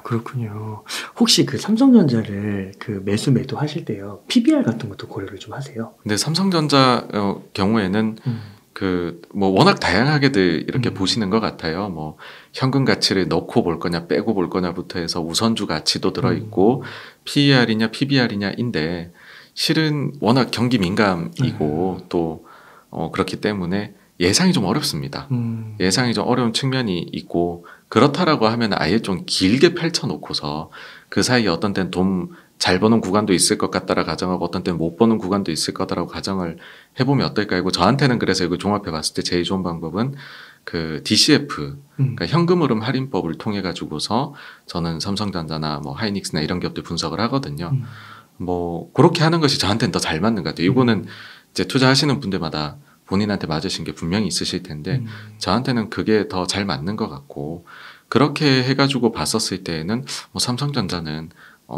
그렇군요. 혹시 그 삼성전자를 그 매도 하실 때요 PBR 같은 것도 고려를 좀 하세요? 근데 삼성전자 경우에는 그 뭐 워낙 다양하게들 이렇게 보시는 것 같아요. 뭐 현금 가치를 넣고 볼 거냐 빼고 볼 거냐부터 해서 우선주 가치도 들어있고 PER이냐 PBR이냐인데 실은 워낙 경기 민감이고 또 그렇기 때문에 예상이 좀 어렵습니다. 예상이 좀 어려운 측면이 있고 그렇다라고 하면 아예 좀 길게 펼쳐놓고서 그 사이에 어떤 때는 돈 잘 버는 구간도 있을 것 같다라 가정하고 어떤 때는 못 버는 구간도 있을 거다라고 가정을 해보면 어떨까 이고 저한테는 그래서 이거 종합해 봤을 때 제일 좋은 방법은 그 DCF 그러니까 현금 흐름 할인법을 통해 가지고서 저는 삼성전자나 뭐 하이닉스나 이런 기업들 분석을 하거든요. 뭐 그렇게 하는 것이 저한테는 더 잘 맞는 것 같아요. 이거는 이제 투자하시는 분들마다 본인한테 맞으신 게 분명히 있으실 텐데 저한테는 그게 더 잘 맞는 것 같고 그렇게 해가지고 봤었을 때에는 뭐 삼성전자는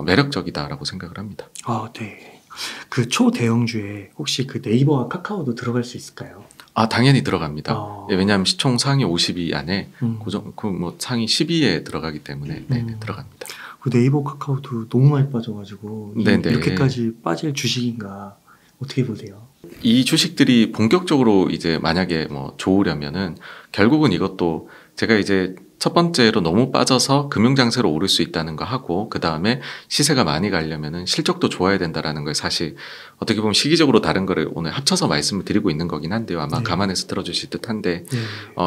매력적이다라고 생각을 합니다. 네. 그 초대형주에 혹시 그 네이버와 카카오도 들어갈 수 있을까요? 당연히 들어갑니다. 예, 왜냐하면 시총 상위 50위 안에 뭐 상위 10위에 들어가기 때문에 들어갑니다. 그 네이버 카카오도 너무 많이 빠져가지고 이렇게까지 빠질 주식인가 어떻게 보세요? 이 주식들이 본격적으로 이제 만약에 뭐 좋으려면은 결국은 이것도 제가 이제 첫 번째로 너무 빠져서 금융장세로 오를 수 있다는 거 하고 그 다음에 시세가 많이 가려면은 실적도 좋아야 된다라는 걸 사실 어떻게 보면 시기적으로 다른 거를 오늘 합쳐서 말씀을 드리고 있는 거긴 한데요. 아마 감안해서 들어주실 듯한데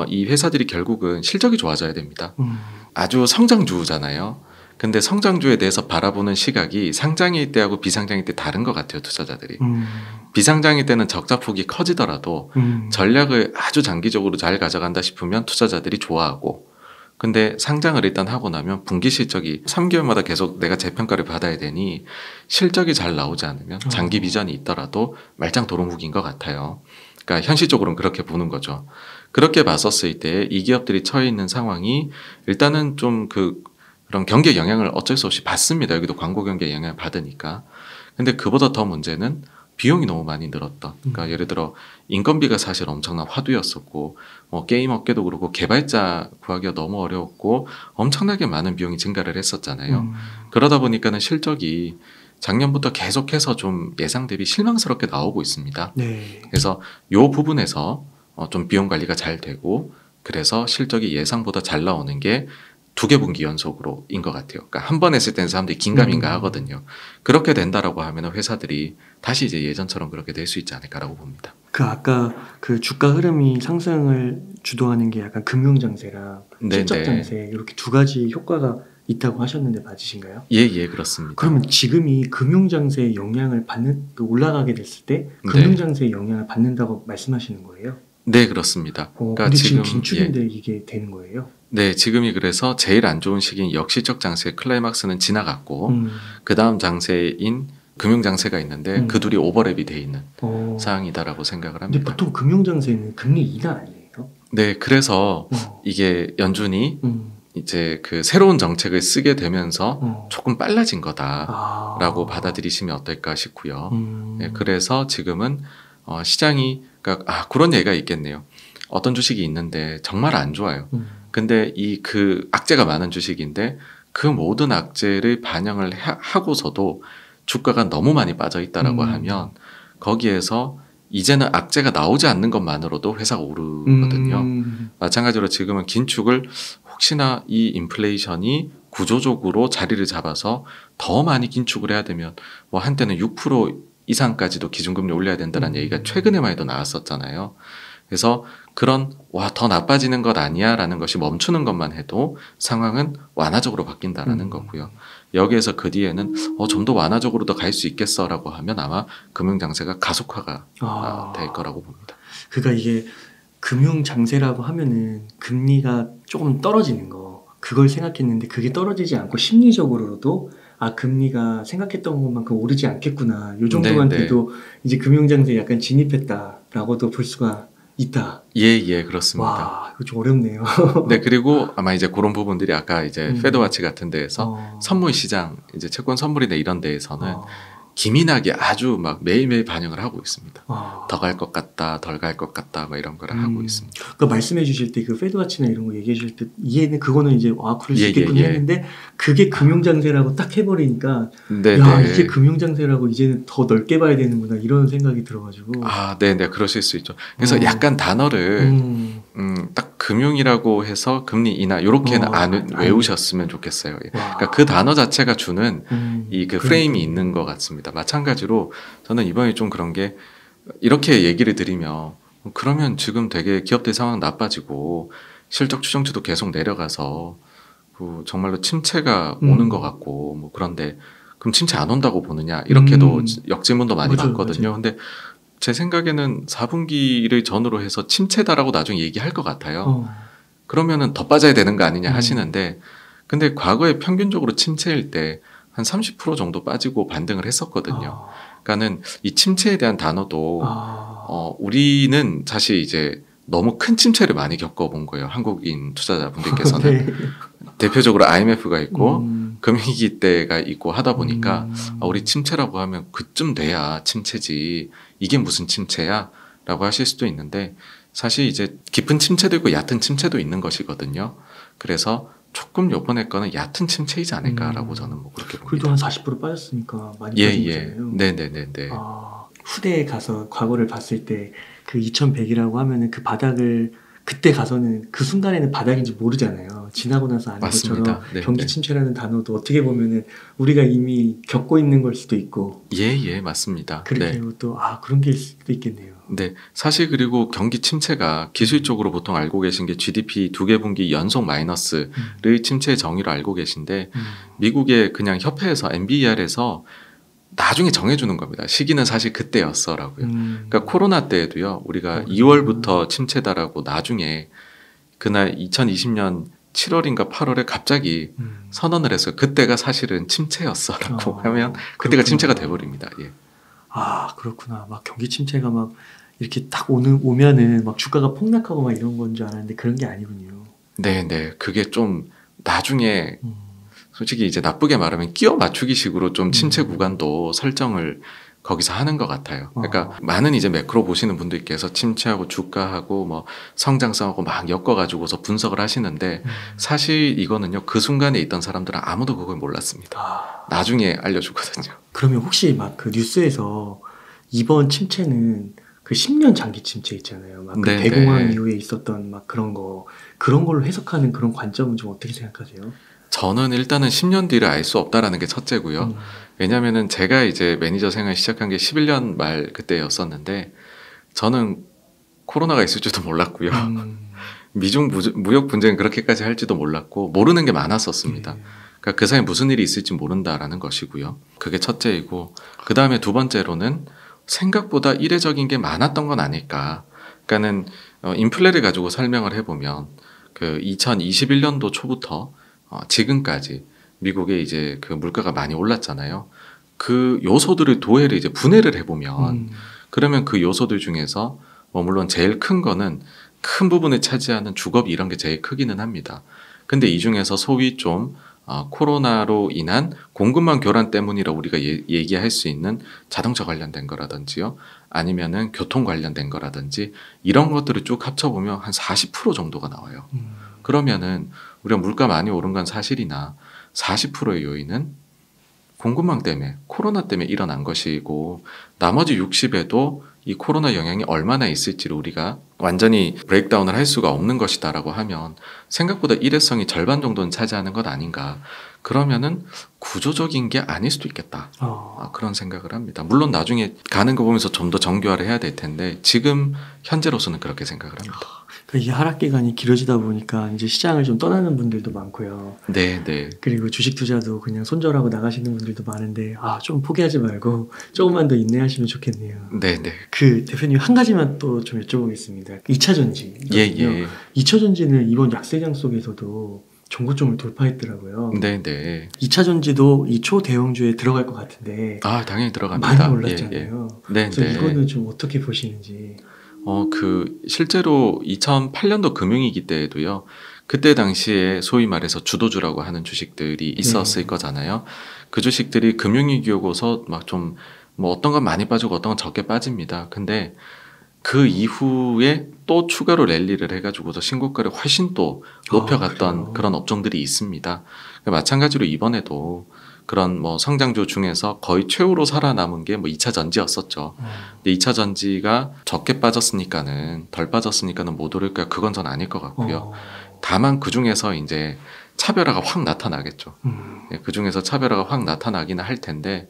이 회사들이 결국은 실적이 좋아져야 됩니다. 아주 성장주잖아요. 근데 성장주에 대해서 바라보는 시각이 상장일 때하고 비상장일 때 다른 것 같아요. 투자자들이. 비상장일 때는 적자폭이 커지더라도 전략을 아주 장기적으로 잘 가져간다 싶으면 투자자들이 좋아하고 근데 상장을 일단 하고 나면 분기 실적이 3개월마다 계속 내가 재평가를 받아야 되니 실적이 잘 나오지 않으면 장기 비전이 있더라도 말짱 도루묵인 것 같아요. 그러니까 현실적으로는 그렇게 보는 거죠. 그렇게 봤었을 때 이 기업들이 처해 있는 상황이 일단은 좀 그런 경기의 영향을 어쩔 수 없이 받습니다. 여기도 광고 경기의 영향을 받으니까. 근데 그보다 더 문제는 비용이 너무 많이 늘었던. 그러니까 예를 들어 인건비가 사실 엄청난 화두였었고 뭐 게임 업계도 그렇고 개발자 구하기가 너무 어려웠고 엄청나게 많은 비용이 증가를 했었잖아요. 그러다 보니까는 실적이 작년부터 계속해서 좀 예상 대비 실망스럽게 나오고 있습니다. 그래서 이 부분에서 좀 비용 관리가 잘 되고 그래서 실적이 예상보다 잘 나오는 게 두 개 분기 연속으로인 것 같아요. 그러니까 한 번 했을 때는 사람들이 긴가민가 하거든요. 그렇게 된다라고 하면 회사들이 다시 이제 예전처럼 그렇게 될 수 있지 않을까라고 봅니다. 그 아까 그 주가 흐름이 상승을 주도하는 게 약간 금융장세랑 네네. 실적장세 이렇게 두 가지 효과가 있다고 하셨는데 맞으신가요? 예, 그렇습니다. 그러면 지금이 금융장세의 영향을 받는 그 올라가게 됐을 때 네. 금융장세의 영향을 받는다고 말씀하시는 거예요? 네, 그렇습니다. 근데 지금 긴축인데 이게 되는 거예요? 네, 지금이 그래서 제일 안 좋은 시기인 역시적 장세의 클라이막스는 지나갔고 그 다음 장세인 금융 장세가 있는데 그 둘이 오버랩이 돼 있는 상황이다라고 생각을 근데 합니다. 보통 금융장세는 금리 인하 아니에요? 네, 그래서 이게 연준이 이제 그 새로운 정책을 쓰게 되면서 조금 빨라진 거다라고 받아들이시면 어떨까 싶고요. 네, 그래서 지금은 시장이 그러니까 그런 얘기가 있겠네요. 어떤 주식이 있는데 정말 안 좋아요. 근데 이 그 악재가 많은 주식인데 그 모든 악재를 반영을 하고서도 주가가 너무 많이 빠져 있다라고 하면 거기에서 이제는 악재가 나오지 않는 것만으로도 회사가 오르거든요. 마찬가지로 지금은 긴축을 혹시나 이 인플레이션이 구조적으로 자리를 잡아서 더 많이 긴축을 해야 되면 뭐 한때는 6% 이상까지도 기준금리 올려야 된다는 얘기가 최근에만 해도 나왔었잖아요. 그래서 그런 더 나빠지는 것 아니야 라는 것이 멈추는 것만 해도 상황은 완화적으로 바뀐다라는 거고요. 여기에서 그 뒤에는 좀 더 완화적으로 더 갈 수 있겠어 라고 하면 아마 금융장세가 가속화가 될 거라고 봅니다. 그러니까 이게 금융장세라고 하면은 금리가 조금 떨어지는 거 그걸 생각했는데 그게 떨어지지 않고 심리적으로도 금리가 생각했던 것만큼 오르지 않겠구나 요 정도만 돼도 이제 금융장세에 약간 진입했다라고도 볼 수가 있다. 예, 그렇습니다. 와, 이거 좀 어렵네요. 네, 그리고 아마 이제 그런 부분들이 아까 이제 패드와치 같은 데에서 선물 시장, 이제 채권 선물이나 이런 데에서는 기민하게 아주 막 매일매일 반영을 하고 있습니다. 더 갈 것 같다, 덜 갈 것 같다, 막 이런 걸 하고 있습니다. 그러니까 말씀해 주실 때 그 패드와치나 이런 거 얘기해 주실 때 이해는 그거는 이제 그럴 수 있겠군요 했는데 그게 금융장세라고 딱 해버리니까 이게 금융장세라고 이제는 더 넓게 봐야 되는구나 이런 생각이 들어가지고 네네 그러실 수 있죠. 그래서 약간 단어를 딱 금융이라고 해서 금리 인하 요렇게는 안 외우셨으면 좋겠어요. 그러니까 그 단어 자체가 주는 이 그 프레임이 있는 것 같습니다. 마찬가지로 저는 이번에 좀 그런 게 이렇게 얘기를 드리면 그러면 지금 되게 기업들 상황 나빠지고 실적 추정치도 계속 내려가서 정말로 침체가 오는 것 같고 뭐 그런데 그럼 침체 안 온다고 보느냐 이렇게도 역질문도 많이 받거든요. 근데 제 생각에는 4분기를 전후로 해서 침체다라고 나중에 얘기할 것 같아요. 그러면은 더 빠져야 되는 거 아니냐 하시는데 근데 과거에 평균적으로 침체일 때 한 30% 정도 빠지고 반등을 했었거든요. 그러니까는 이 침체에 대한 단어도 우리는 사실 이제 너무 큰 침체를 많이 겪어본 거예요. 한국인 투자자분들께서는. 대표적으로 IMF가 있고 금융위기 때가 있고 하다 보니까 우리 침체라고 하면 그쯤 돼야 침체지 이게 무슨 침체야? 라고 하실 수도 있는데 사실 이제 깊은 침체도 있고 얕은 침체도 있는 것이거든요. 그래서 조금 요번에 거는 얕은 침체이지 않을까라고 저는 뭐 그렇게 봅니다. 그래도 한 40% 빠졌으니까 많이 빠진 거잖아요. 네네네. 후대에 가서 과거를 봤을 때 그 2100이라고 하면은 그 바닥을 그때 가서는 그 순간에는 바닥인지 모르잖아요. 지나고 나서 아는 것처럼 경기 침체라는 단어도 어떻게 보면은 우리가 이미 겪고 있는 걸 수도 있고. 예, 맞습니다. 그렇게 또 그런 게 있을 수도 있겠네요. 네, 사실 그리고 경기 침체가 기술적으로 보통 알고 계신 게 GDP 두 개 분기 연속 마이너스를 침체의 정의로 알고 계신데 미국의 그냥 협회에서 NBER에서 나중에 정해주는 겁니다. 시기는 사실 그때였어라고요. 그러니까 코로나 때에도요. 우리가 2월부터 침체다라고 나중에 그날 2020년 7월인가 8월에 갑자기 선언을 했어요. 그때가 사실은 침체였어라고 하면 그때가 침체가 돼버립니다. 예. 그렇구나. 막 경기 침체가 막 이렇게 딱 오면은 막 주가가 폭락하고 막 이런 건 줄 알았는데 그런 게 아니군요. 네. 그게 좀 나중에 솔직히 이제 나쁘게 말하면 끼워 맞추기식으로 좀 침체 구간도 설정을 거기서 하는 것 같아요. 그러니까 많은 이제 매크로 보시는 분들께서 침체하고 주가하고 뭐 성장성하고 막 엮어가지고서 분석을 하시는데 사실 이거는요 그 순간에 있던 사람들은 아무도 그걸 몰랐습니다. 나중에 알려주거든요. 그러면 혹시 막 그 뉴스에서 이번 침체는 그 10년 장기 침체 있잖아요. 막 그 대공황 이후에 있었던 막 그런 거 그런 걸로 해석하는 그런 관점은 좀 어떻게 생각하세요? 저는 일단은 10년 뒤를 알 수 없다라는 게 첫째고요. 왜냐면은 제가 이제 매니저 생활 시작한 게 11년 말 그때였었는데 저는 코로나가 있을 줄도 몰랐고요. 미중 무역 분쟁 그렇게까지 할지도 몰랐고 모르는 게 많았었습니다. 그러니까 그 사이에 무슨 일이 있을지 모른다라는 것이고요. 그게 첫째이고 그 다음에 두 번째로는 생각보다 이례적인 게 많았던 건 아닐까. 그러니까는 인플레를 가지고 설명을 해보면 그 2021년도 초부터 지금까지 미국에 이제 그 물가가 많이 올랐잖아요. 그 요소들을 도해를 이제 분해를 해보면 그러면 그 요소들 중에서 뭐 물론 제일 큰 거는 큰 부분을 차지하는 주거비 이런 게 제일 크기는 합니다. 근데 이 중에서 소위 좀 코로나로 인한 공급망 교란 때문이라 우리가 얘기할 수 있는 자동차 관련된 거라든지요. 아니면은 교통 관련된 거라든지 이런 것들을 쭉 합쳐보면 한 40% 정도가 나와요. 그러면은 우리가 물가 많이 오른 건 사실이나 40%의 요인은 공급망 때문에 코로나 때문에 일어난 것이고 나머지 60에도 이 코로나 영향이 얼마나 있을지를 우리가 완전히 브레이크다운을 할 수가 없는 것이다라고 하면 생각보다 일회성이 절반 정도는 차지하는 것 아닌가. 그러면은 구조적인 게 아닐 수도 있겠다. 그런 생각을 합니다. 물론 나중에 가는 거 보면서 좀 더 정교화를 해야 될 텐데 지금 현재로서는 그렇게 생각을 합니다. 이 하락 기간이 길어지다 보니까 이제 시장을 좀 떠나는 분들도 많고요. 네, 네. 그리고 주식 투자도 그냥 손절하고 나가시는 분들도 많은데 좀 포기하지 말고 조금만 더 인내하시면 좋겠네요. 네, 네. 그 대표님 한 가지만 또 좀 여쭤보겠습니다. 2차 전지. 예, 예. 2차 전지는 이번 약세장 속에서도 전고점을 돌파했더라고요. 네, 네. 2차 전지도 이 초대형주에 들어갈 것 같은데 당연히 들어갑니다. 많이 올랐잖아요. 예, 예. 네, 그래서 네. 이거는 좀 어떻게 보시는지. 실제로 2008년도 금융위기 때에도요. 그때 당시에 소위 말해서 주도주라고 하는 주식들이 있었을 거잖아요. 그 주식들이 금융위기 오고서 막 좀 뭐 어떤 건 많이 빠지고 어떤 건 적게 빠집니다. 근데 그 이후에 또 추가로 랠리를 해가지고서 신고가를 훨씬 또 높여갔던 그런 업종들이 있습니다. 마찬가지로 이번에도 그런 뭐 성장주 중에서 거의 최후로 살아남은 게 뭐 2차 전지였었죠. 근데 2차 전지가 적게 빠졌으니까는 덜 빠졌으니까는 못 오를까 그건 전 아닐 것 같고요. 다만 그 중에서 이제 차별화가 확 나타나겠죠. 그 중에서 차별화가 확 나타나기는 할 텐데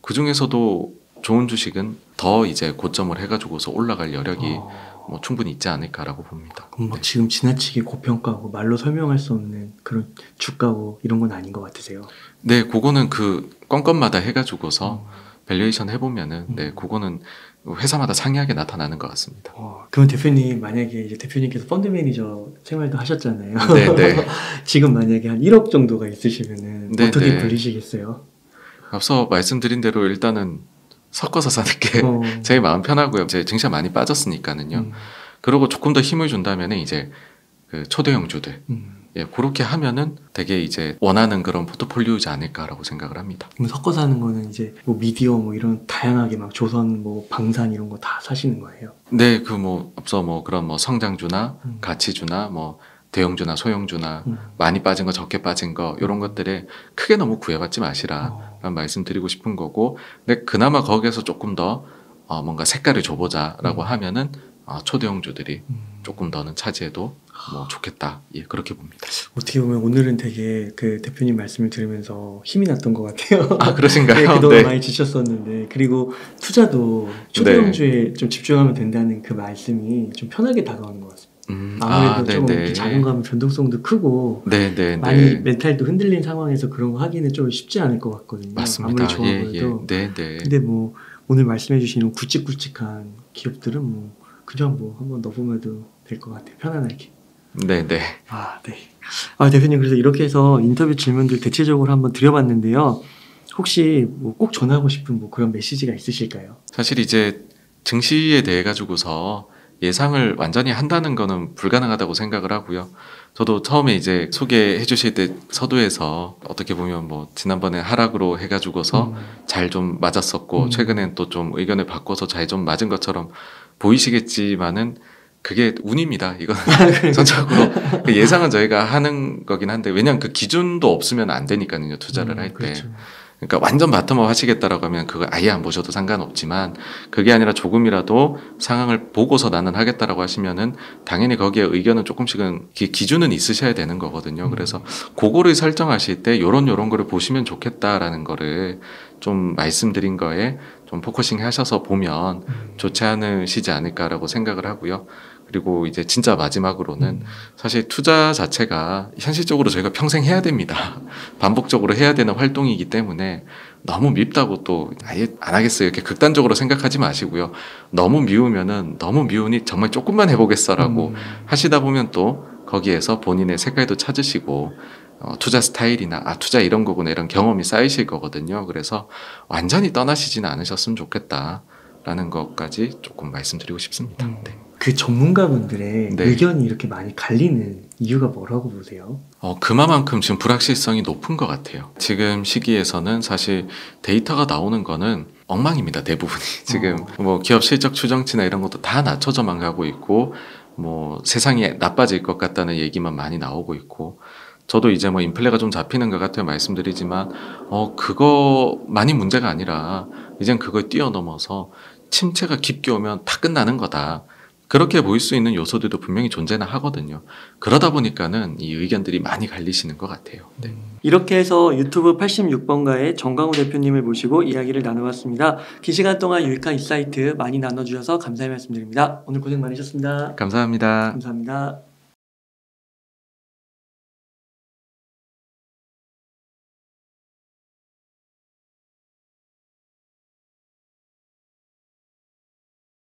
그 중에서도 좋은 주식은 더 이제 고점을 해가지고서 올라갈 여력이 뭐 충분히 있지 않을까라고 봅니다. 그럼 막 지금 지나치게 고평가고 말로 설명할 수 없는 그런 주가고 이런 건 아닌 것 같으세요? 네, 그거는 그 건건마다 해가지고서 밸류에이션 해보면은 네, 그거는 회사마다 상이하게 나타나는 것 같습니다. 그럼 대표님 만약에 이제 대표님께서 펀드 매니저 생활도 하셨잖아요. 네, 네. 지금 만약에 한 1억 정도가 있으시면은 네, 어떻게 네. 불리시겠어요? 앞서 말씀드린 대로 일단은 섞어서 사는 게 제일 마음 편하고요. 제 증시가 많이 빠졌으니까는요. 그리고 조금 더 힘을 준다면은 이제 그 초대형주들 그렇게 하면은 되게 이제 원하는 그런 포트폴리오지 않을까라고 생각을 합니다. 그럼 섞어서 하는 거는 이제 뭐 미디어 뭐 이런 다양하게 막 조선 뭐 방산 이런 거 다 사시는 거예요? 네, 그 뭐 앞서 뭐 그런 뭐 성장주나 가치주나 뭐 대형주나 소형주나 많이 빠진 거 적게 빠진 거 이런 것들에 크게 너무 구애받지 마시라라는 말씀드리고 싶은 거고, 근데 그나마 거기에서 조금 더 뭔가 색깔을 줘보자라고 하면은 초대형주들이 조금 더는 차지해도 뭐 좋겠다. 예, 그렇게 봅니다. 어떻게 보면 오늘은 되게 그 대표님 말씀을 들으면서 힘이 났던 것 같아요. 그러신가요? 네, 그동안 네. 많이 지쳤었는데, 그리고 투자도 초대형주에 좀 집중하면 된다는 그 말씀이 좀 편하게 다가오는 것 같습니다. 아무래도 조금 이렇게 자본감 변동성도 크고 많이 멘탈도 흔들린 상황에서 그런 거 하기는 좀 쉽지 않을 것 같거든요. 맞습니다. 아무리 좋아 보여도. 근데 뭐 오늘 말씀해 주시는 굵직굵직한 기업들은 뭐 그냥 뭐 한번 넣어보면 될 것 같아요. 편안하게. 네. 네. 대표님, 그래서 이렇게 해서 인터뷰 질문들 대체적으로 한번 드려봤는데요. 혹시 뭐 꼭 전하고 싶은 뭐 그런 메시지가 있으실까요? 사실 이제 증시에 대해 가지고서 예상을 완전히 한다는 거는 불가능하다고 생각을 하고요. 저도 처음에 이제 소개해 주실 때 서두에서 어떻게 보면 뭐 지난번에 하락으로 해가지고서 잘 좀 맞았었고 최근엔 또 좀 의견을 바꿔서 잘 좀 맞은 것처럼 보이시겠지만은 그게 운입니다. 이거는 전적으로 예상은 저희가 하는 거긴 한데 왜냐하면 그 기준도 없으면 안 되니까요. 투자를 할 때. 그렇죠. 그러니까 완전 바텀업 하시겠다라고 하면 그거 아예 안 보셔도 상관없지만 그게 아니라 조금이라도 상황을 보고서 나는 하겠다라고 하시면은 당연히 거기에 의견은 조금씩은 기준은 있으셔야 되는 거거든요. 그래서 그거를 설정하실 때 요런 거를 보시면 좋겠다라는 거를 좀 말씀드린 거에 좀 포커싱 하셔서 보면 좋지 않으시지 않을까라고 생각을 하고요. 그리고 이제 진짜 마지막으로는 사실 투자 자체가 현실적으로 저희가 평생 해야 됩니다. 반복적으로 해야 되는 활동이기 때문에 너무 밉다고 또 아예 안 하겠어요. 이렇게 극단적으로 생각하지 마시고요. 너무 미우면은 너무 미우니 정말 조금만 해보겠어라고 하시다 보면 또 거기에서 본인의 색깔도 찾으시고 투자 스타일이나 투자 이런 거구나 이런 경험이 쌓이실 거거든요. 그래서 완전히 떠나시지는 않으셨으면 좋겠다라는 것까지 조금 말씀드리고 싶습니다. 네. 그 전문가분들의 네. 의견이 이렇게 많이 갈리는 이유가 뭐라고 보세요? 그만큼 지금 불확실성이 높은 것 같아요. 지금 시기에서는 사실 데이터가 나오는 거는 엉망입니다. 대부분이. 지금 뭐 기업 실적 추정치나 이런 것도 다 낮춰져만 가고 있고 뭐 세상이 나빠질 것 같다는 얘기만 많이 나오고 있고 저도 이제 뭐 인플레가 좀 잡히는 것 같아요. 말씀드리지만 그거만이 문제가 아니라 이젠 그걸 뛰어넘어서 침체가 깊게 오면 다 끝나는 거다. 그렇게 보일 수 있는 요소들도 분명히 존재는 하거든요. 그러다 보니까는 이 의견들이 많이 갈리시는 것 같아요. 네. 이렇게 해서 유튜브 86번가의 정광호 대표님을 모시고 이야기를 나눠봤습니다. 긴 시간 동안 유익한 인사이트 많이 나눠주셔서 감사의 말씀드립니다. 오늘 고생 많으셨습니다. 감사합니다. 감사합니다.